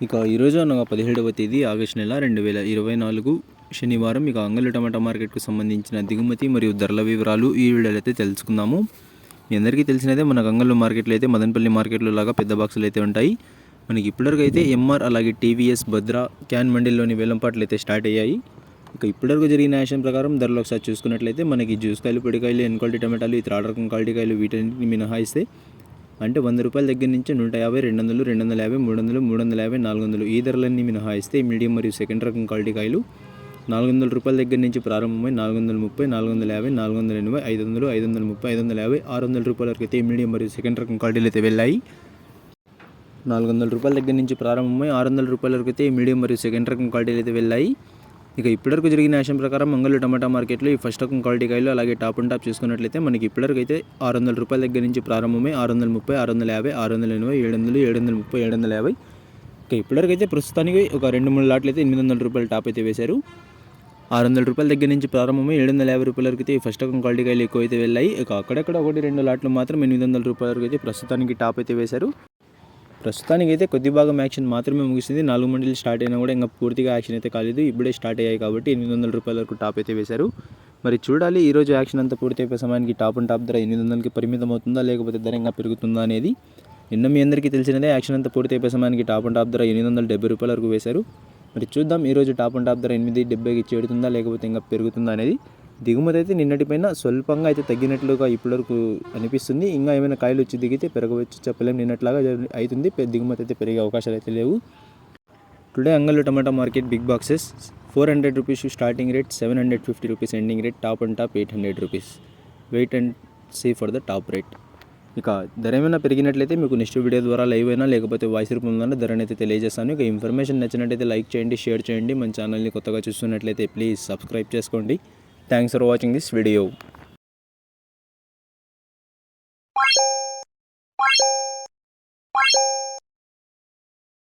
ఇక ఈరోజు అనగా 17వ తేదీ ఆగస్టు నెల 2024 శనివారం ఇక అంగళ్ళు టమాటా మార్కెట్కు సంబంధించిన దిగుమతి మరియు ధరల వివరాలు ఈ వీడియోలో అయితే తెలుసుకుందాము. మీ అందరికీ తెలిసినదే మన అంగళ్ళు మార్కెట్లో అయితే మదనపల్లి మార్కెట్లో లాగా పెద్ద బాక్సులు అయితే ఉంటాయి. మనకి ఇప్పటివరకు అయితే ఎంఆర్ అలాగే టీవీఎస్ భద్ర క్యాన్ మండీలోని వేలంపాట్లు అయితే స్టార్ట్ అయ్యాయి. ఇక ఇప్పటివరకు జరిగిన యాక్షన్ ప్రకారం ధరలు ఒకసారి చూసుకున్నట్లయితే మనకి జ్యూస్ కాయలు, పొడికాయలు, ఎన్ క్వాలిటీ టమాటాలు, ఇతర ఆర్డర్ రకం క్వాలిటీ కాయలు వీటిని మినహాయిస్తే అంటే 100 రూపాయల దగ్గర నుంచి 150, 200, 250, 300, 350, 400 ఈ ధరలన్నీ మినహాయిస్తే మీడియం మరియు సెకండ్ రకం క్వాలిటీ కాయలు 400 రూపాయల దగ్గర నుంచి ప్రారంభమై 430, 450, 480, 500, 530, 550, 600 రూపాయల వరకు అయితే మీడియం మరియు సెకండ్ రకం క్వాలిటీలు అయితే వెళ్ళాయి. 400 రూపాయల దగ్గర నుంచి ప్రారంభమై 600 రూపాయల వరకు అయితే మీడియం మరియు సెకండ్ రకం క్వాలిటీలు అయితే వెళ్ళాయి. ఇక ఇప్పటివరకు జరిగిన యాక్షన్ ప్రకారం మంగళూరు టమాటా మార్కెట్లో ఈ ఫస్ట్ రకం క్వాలిటీ కాయలు అలాగే టాప్ అండ్ టాప్ చూసుకున్నట్లయితే మనకి ఇప్పటివరకు అయితే 600 రూపాయల దగ్గర నుంచి ప్రారంభమై 630, 650, 680, 700, 730, 750. ఇక ఇప్పటివరకు అయితే ప్రస్తుతానికి ఒక 2-3 లాట్లు అయితే 800 రూపాయల టాప్ అయితే వేశారు. 600 రూపాయల దగ్గర నుంచి ప్రారంభమై 750 రూపాయల వరకు అయితే ఈ ఫస్ట్ రకం క్వాలిటీ కాయలు ఎక్కువ అయితే వెళ్ళాయి. ఇక అక్కడక్కడ 1-2 లాట్లు మాత్రం 800 రూపాయల వరకు అయితే ప్రస్తుతానికి టాప్ అయితే వేశారు. ప్రస్తుతానికి అయితే కొద్ది భాగం యాక్షన్ మాత్రమే ముగిసింది. 4 మండీలు స్టార్ట్ అయినా కూడా ఇంకా పూర్తిగా యాక్షన్ అయితే కాలేదు. ఇప్పుడే స్టార్ట్ అయ్యాయి కాబట్టి 800 రూపాయల వరకు టాప్ అయితే వేశారు. మరి చూడాలి ఈరోజు యాక్షన్ అంతా పూర్తి అయిపోయే సమయానికి టాప్ అండ్ టాప్ ధర 800కి పరిమితం అవుతుందా లేకపోతే ధర ఇంకా పెరుగుతుందా అనేది. నిన్న మీ అందరికీ తెలిసినదే యాక్షన్ అంతా పూర్తి అయిపోయే సమయానికి టాప్ అండ్ టాప్ ధర 870 రూపాయల వరకు వేశారు. మరి చూద్దాం ఈరోజు టాప్ అండ్ టాప్ ధర 870కి చేరుతుందా లేకపోతే ఇంకా పెరుగుతుందా అనేది. దిగుమతి అయితే నిన్నటిపైన స్వల్పంగా అయితే తగ్గినట్లుగా ఇప్పటివరకు అనిపిస్తుంది. ఇంకా ఏమైనా కాయలు వచ్చి దిగితే పెరగవచ్చు, చెప్పలేము. నిన్నట్లాగా అవుతుంది, దిగుమతి అయితే పెరిగే అవకాశాలు అయితే లేవు. Today Angallu tomato market big boxes 400 rupees starting rate, 750 rupees ending rate, top and top 800 rupees. Wait and see for the top rate. ఇక ధర ఏమైనా పెరిగినట్లయితే మీకు నెక్స్ట్ వీడియో ద్వారా లైవ్ అయినా లేకపోతే వాయిస్ రూపంలో ధరని అయితే తెలియజేస్తాను. ఇక ఇన్ఫర్మేషన్ నచ్చినట్టయితే లైక్ చేయండి, షేర్ చేయండి. మన ఛానల్ని కొత్తగా చూస్తున్నట్లయితే ప్లీజ్ సబ్స్క్రైబ్ చేసుకోండి. Thanks for watching this video.